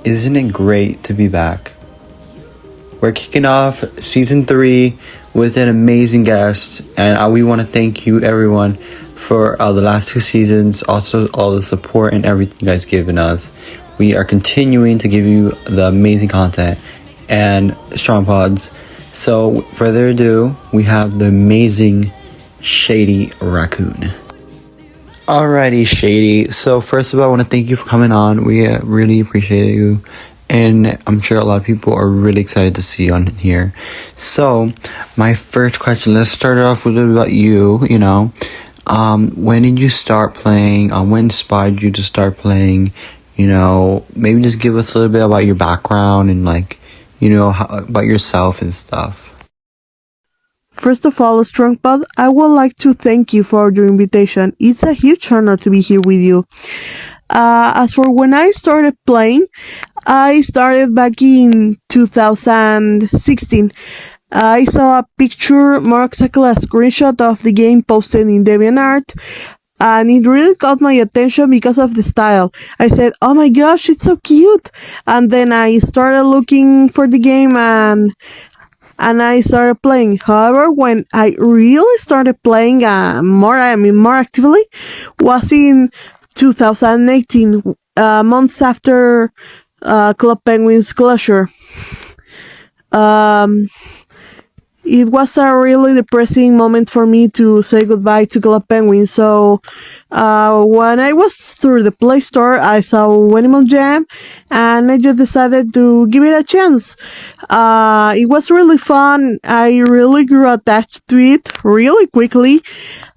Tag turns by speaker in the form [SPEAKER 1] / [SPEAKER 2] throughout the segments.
[SPEAKER 1] Isn't it great to be back? We're kicking off season 3 with an amazing guest, and we want to thank you everyone for the last 2 seasons, also all the support and everything you guys given us. We are continuing to give you the amazing content and Strongpods. So without further ado, we have the amazing Theshadyraccoon. Alrighty, Shady. So first of all, I want to thank you for coming on. We really appreciate you, and I'm sure a lot of people are really excited to see you on here. So my first question, let's start off with a little bit about you. When did you start playing? What inspired you to start playing? Maybe just give us a little bit about your background and about yourself and stuff.
[SPEAKER 2] First of all, Strongpod, I would like to thank you for your invitation. It's a huge honor to be here with you. As for when I started playing, I started back in 2016. I saw a picture, more exactly a screenshot of the game posted in DeviantArt, and it really caught my attention because of the style. I said, oh my gosh, it's so cute! And then I started looking for the game and I started playing. However, when I really started playing more actively was in 2018, months after Club Penguin's closure. It was a really depressing moment for me to say goodbye to Club Penguin. So when I was through the Play Store, I saw Animal Jam, and I just decided to give it a chance. It was really fun. I really grew attached to it really quickly,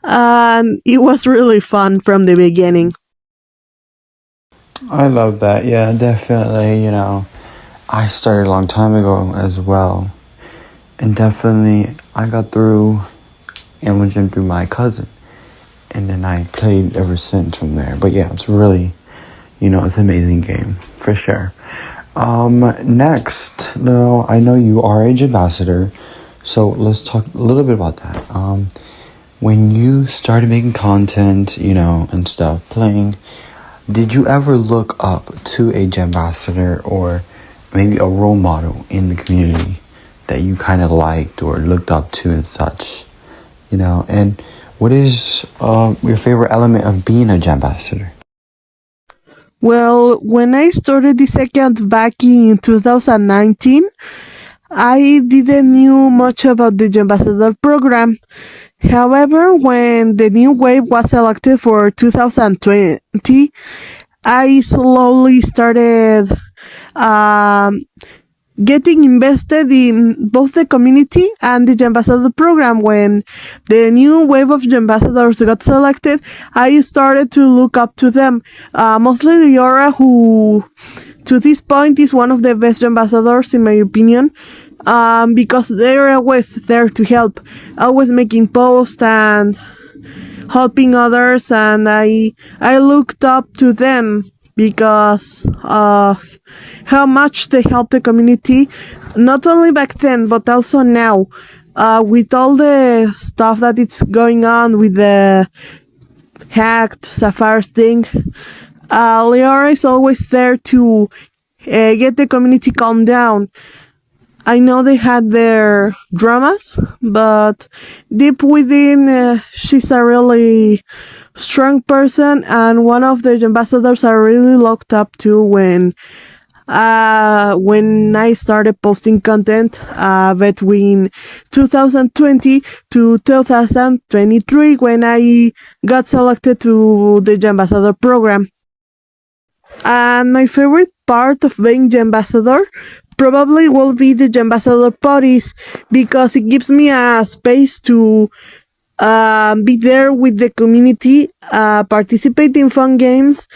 [SPEAKER 2] and it was really fun from the beginning.
[SPEAKER 1] I love that. Yeah, definitely. I started a long time ago as well. And definitely, I got through Animal Jam through my cousin. And then I played ever since from there. But yeah, it's really, it's an amazing game, for sure. Next, I know you are a jambassador. So let's talk a little bit about that. When you started making content, and stuff, playing, did you ever look up to a jambassador or maybe a role model in the community that you kind of liked or looked up to and such, and what is your favorite element of being a jambassador?
[SPEAKER 2] Well, when I started this account back in 2019, I didn't knew much about the Jambassador program. However, when the new wave was selected for 2020, I slowly started getting invested in both the community and the Jambassador program. When the new wave of Jambassadors got selected, I started to look up to them. Mostly Liora, who to this point is one of the best Jambassadors in my opinion, because they're always there to help, always making posts and helping others, and I looked up to them because of how much they help the community, not only back then, but also now, with all the stuff that it's going on with the hacked Sapphires thing. Leora is always there to get the community calmed down. I know they had their dramas, but deep within, she's a really strong person and one of the ambassadors I really looked up to when I started posting content between 2020 to 2023 when I got selected to the Jambassador program. And my favorite part of being Jambassador probably will be the Jambassador parties, because it gives me a space to be there with the community, participate in fun games,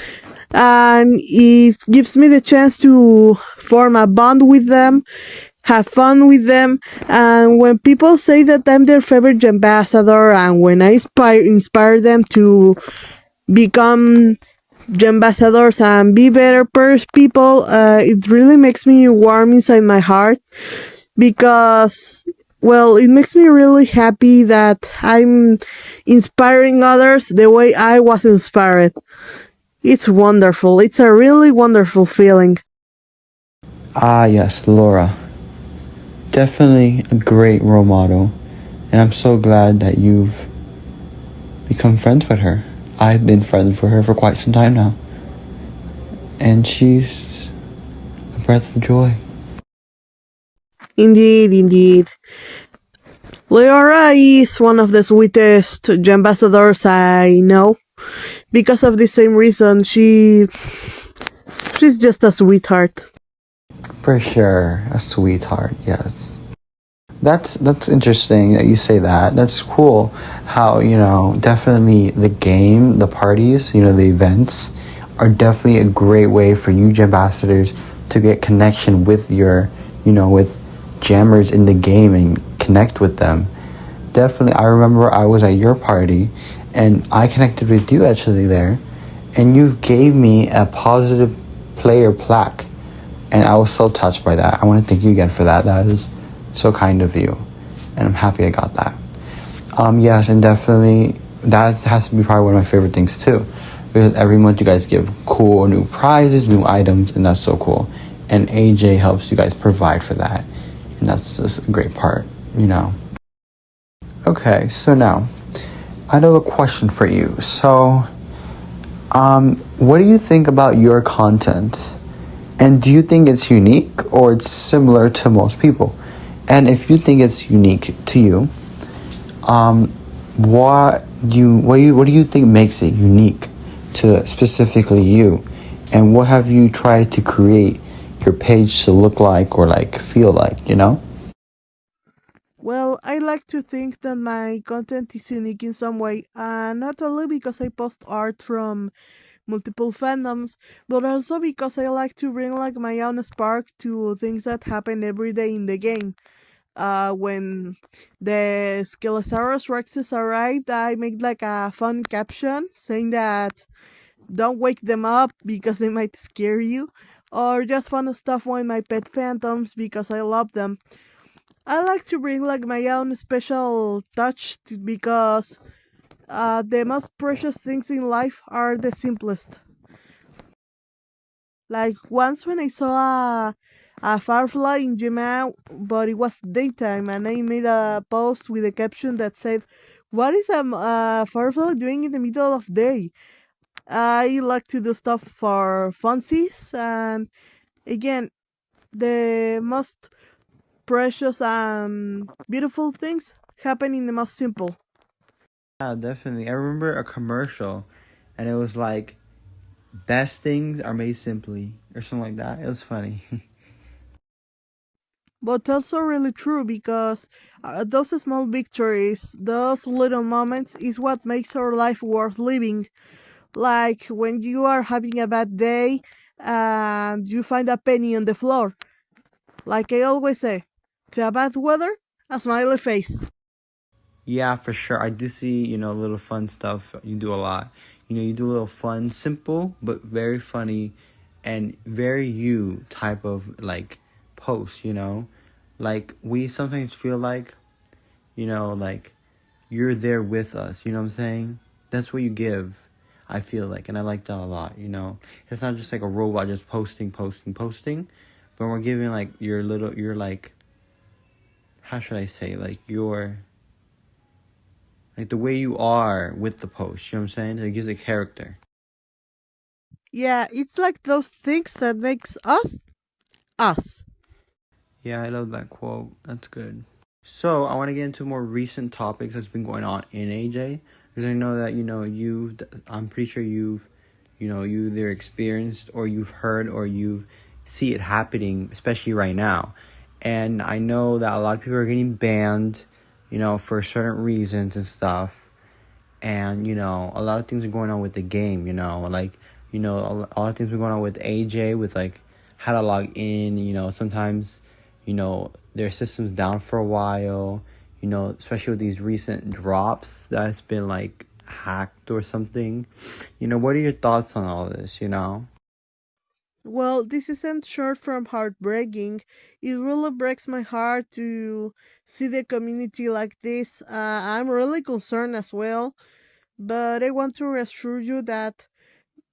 [SPEAKER 2] and it gives me the chance to form a bond with them, have fun with them. And when people say that I'm their favorite ambassador, and when I inspire them to become ambassadors and be better people, it really makes me warm inside my heart, because it makes me really happy that I'm inspiring others the way I was inspired. It's wonderful. It's a really wonderful feeling.
[SPEAKER 1] Ah, yes, Laura. Definitely a great role model. And I'm so glad that you've become friends with her. I've been friends with her for quite some time now. And she's a breath of joy.
[SPEAKER 2] Indeed, indeed. Leora is one of the sweetest ambassadors I know. Because of the same reason, she's just a sweetheart.
[SPEAKER 1] For sure, a sweetheart, yes. That's interesting that you say that. That's cool how, definitely the game, the parties, the events are definitely a great way for you ambassadors to get connection with your, with jammers in the game and connect with them. Definitely, I remember I was at your party and I connected with you actually there, and you gave me a positive player plaque, and I was so touched by that. I want to thank you again for that. That is so kind of you, and I'm happy I got that. Yes, and definitely that has to be probably one of my favorite things too, because every month you guys give cool new prizes, new items, and that's so cool. And AJ helps you guys provide for that, and that's just a great part, Okay, so now I have a question for you. So, what do you think about your content? And do you think it's unique or it's similar to most people? And if you think it's unique to you, um, what do you think makes it unique to specifically you? And what have you tried to create your page to look like or like feel like?
[SPEAKER 2] Well, I like to think that my content is unique in some way, not only because I post art from multiple fandoms, but also because I like to bring like my own spark to things that happen every day in the game. When the Skelesaurus Rexes arrived, I made like a fun caption saying that don't wake them up because they might scare you, or just fun stuff when my pet phantoms because I love them. I like to bring like my own special touch because the most precious things in life are the simplest. Like once when I saw a firefly in Gemma, but it was daytime, and I made a post with a caption that said, "What is a firefly doing in the middle of day?" I like to do stuff for funsies, and again, the most precious and beautiful things happen in the most simple.
[SPEAKER 1] Yeah, definitely. I remember a commercial, and it was like, "Best things are made simply," or something like that. It was funny.
[SPEAKER 2] But also really true because those small victories, those little moments, is what makes our life worth living. Like when you are having a bad day and you find a penny on the floor. Like I always say, to a bad weather, a smiley face.
[SPEAKER 1] Yeah, for sure. I do see, little fun stuff you do a lot. You do a little fun, simple, but very funny and very you type of like posts. Like we sometimes feel like you're there with us, you know what I'm saying? That's what you give, I feel like, and I like that a lot. It's not just like a robot just posting, posting, posting, but we're giving like your like, how should I say, like the way you are with the post, you know what I'm saying? It gives it character.
[SPEAKER 2] Yeah, it's like those things that makes us us.
[SPEAKER 1] Yeah, I love that quote. That's good. So I want to get into more recent topics that's been going on in AJ, because I know that I'm pretty sure you either experienced or you've heard or you see it happening, especially right now. And I know that a lot of people are getting banned, for certain reasons and stuff. And a lot of things are going on with the game, like a lot of things are going on with AJ, with like how to log in. Sometimes their system's down for a while, especially with these recent drops that's been like hacked or something. What are your thoughts on all this?
[SPEAKER 2] Well, this isn't short from heartbreaking. It really breaks my heart to see the community like this. I'm really concerned as well, but I want to reassure you that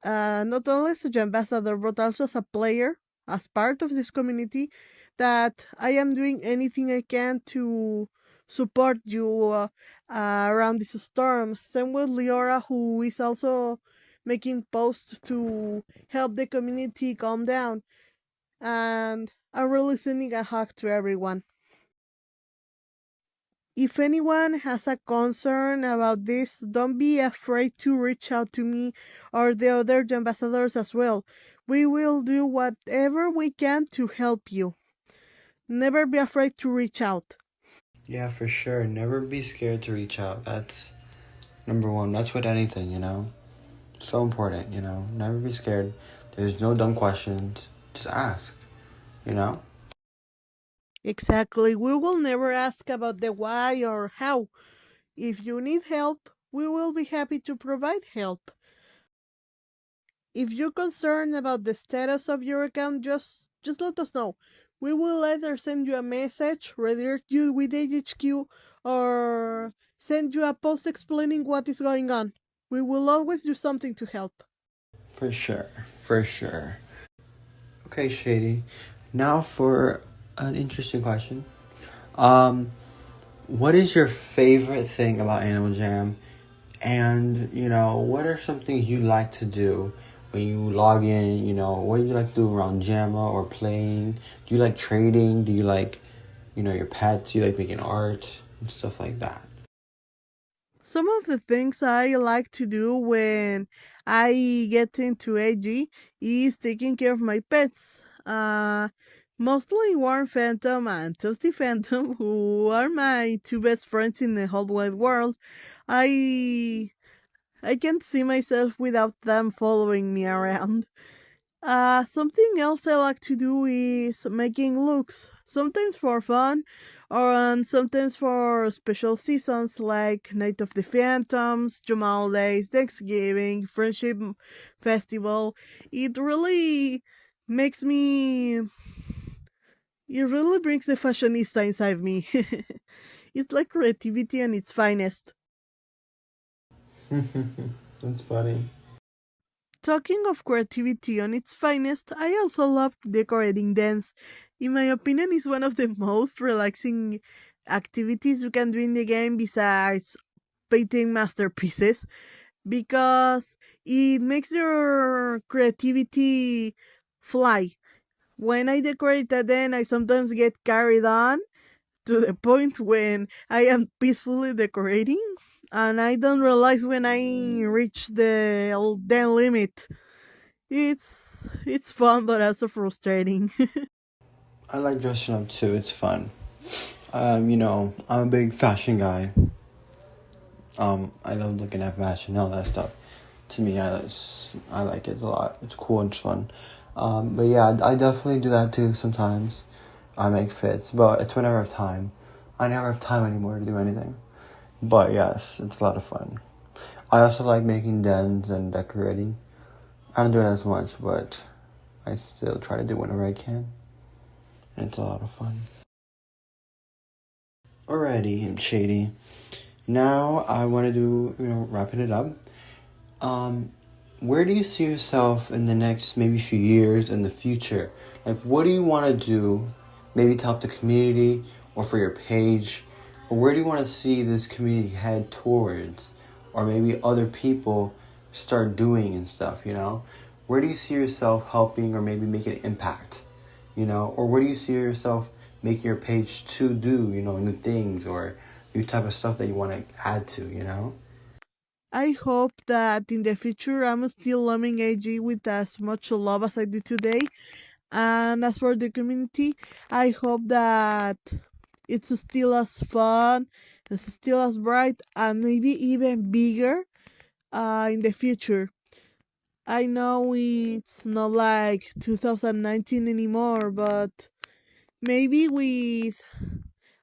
[SPEAKER 2] not only as a ambassador, but also as a player, as part of this community, that I am doing anything I can to support you around this storm. Same with Leora, who is also making posts to help the community calm down. And I'm really sending a hug to everyone. If anyone has a concern about this, don't be afraid to reach out to me or the other ambassadors as well. We will do whatever we can to help you. Never be afraid to reach out.
[SPEAKER 1] Yeah, for sure. Never be scared to reach out. That's number one. That's with anything, So important, Never be scared. There's no dumb questions. Just ask, you know?
[SPEAKER 2] Exactly. We will never ask about the why or how. If you need help, we will be happy to provide help. If you're concerned about the status of your account, just let us know. We will either send you a message, redirect you with HQ, or send you a post explaining what is going on. We will always do something to help.
[SPEAKER 1] For sure. For sure. Okay, Shady. Now for an interesting question. What is your favorite thing about Animal Jam? And, what are some things you like to do when you log in? What do you like to do around JAMA or playing? Do you like trading? Do you like, your pets? Do you like making art and stuff like that?
[SPEAKER 2] Some of the things I like to do when I get into AG is taking care of my pets. Mostly Warm Phantom and Toasty Phantom, who are my two best friends in the whole wide world. I I can't see myself without them following me around. Something else I like to do is making looks, sometimes for fun, or sometimes for special seasons like Night of the Phantoms, Jamal Days, Thanksgiving, Friendship Festival. It really makes me. It really brings the fashionista inside me. It's like creativity at its finest.
[SPEAKER 1] That's funny.
[SPEAKER 2] Talking of creativity on its finest, I also love decorating dens. In my opinion, it's one of the most relaxing activities you can do in the game besides painting masterpieces because it makes your creativity fly. When I decorate a den, I sometimes get carried on to the point when I am peacefully decorating and I don't realize when I reach the den limit. It's fun but also frustrating.
[SPEAKER 1] I like dressing up too. It's fun. I'm a big fashion guy. I love looking at fashion and all that stuff. To me, I like it a lot. It's cool and it's fun. But yeah, I definitely do that too sometimes. I make fits, but it's whenever I have time. I never have time anymore to do anything. But yes, it's a lot of fun. I also like making dens and decorating. I don't do it as much, but I still try to do whenever I can. And it's a lot of fun. Alrighty, Shady. Now I want to do, wrapping it up. Where do you see yourself in the next maybe few years in the future? Like, what do you want to do, maybe to help the community or for your page? Or where do you want to see this community head towards? Or maybe other people start doing and stuff, Where do you see yourself helping or maybe making an impact, Or where do you see yourself making your page to do, new things or new type of stuff that you want to add to?
[SPEAKER 2] I hope that in the future I'm still loving AG with as much love as I do today. And as for the community, I hope that it's still as fun, it's still as bright, and maybe even bigger in the future. I know it's not like 2019 anymore, but maybe with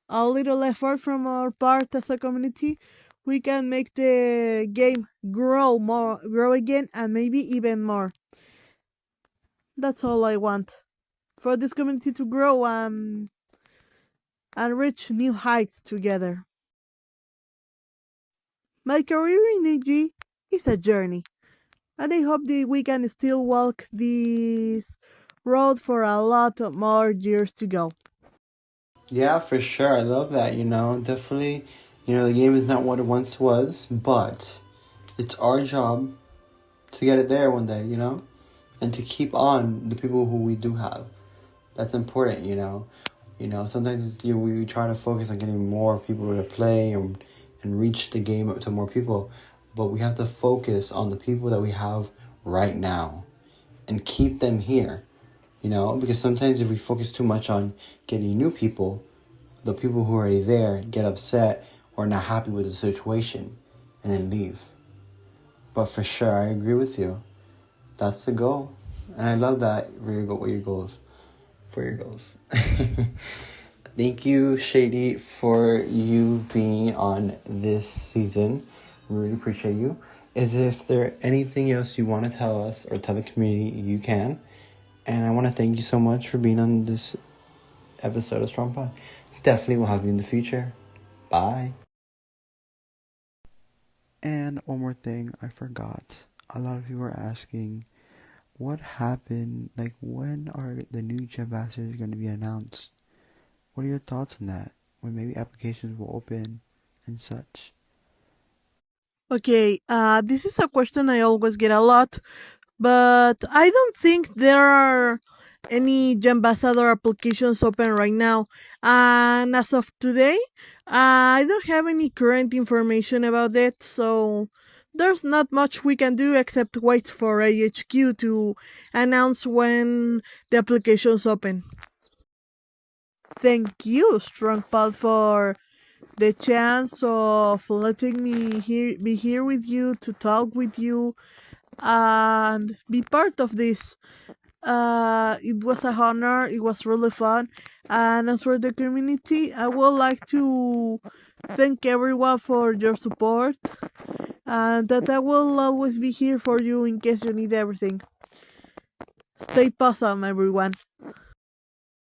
[SPEAKER 2] a little effort from our part as a community, we can make the game grow again, and maybe even more. That's all I want for this community to grow and reach new heights together. My career in AG is a journey, and I hope that we can still walk this road for a lot more years to go.
[SPEAKER 1] Yeah, for sure. I love that, Definitely, the game is not what it once was, but it's our job to get it there one day, and to keep on the people who we do have. That's important, Sometimes we try to focus on getting more people to play and reach the game up to more people, but we have to focus on the people that we have right now and keep them here, because sometimes if we focus too much on getting new people, the people who are already there get upset or not happy with the situation and then leave. But for sure, I agree with you. That's the goal. And I love that for your goals. Thank you, Shady, for you being on this season. We really appreciate you. If there anything else you want to tell us or tell the community, you can. And I want to thank you so much for being on this episode of Strongpod. Definitely will have you in the future. Bye. And one more thing I forgot. A lot of people are asking, what happened? Like, when are the new jambassadors going to be announced? What are your thoughts on that? When maybe applications will open and such?
[SPEAKER 2] Okay, this is a question I always get a lot, but I don't think there are any jambassador applications open right now. And as of today, I don't have any current information about it, so there's not much we can do except wait for AHQ to announce when the applications open. Thank you, Strongpod, for the chance of letting me be here with you to talk with you and be part of this. It was a honor. It was really fun. And as for the community, I would like to thank everyone for your support and that I will always be here for you in case you need everything. Stay awesome, everyone.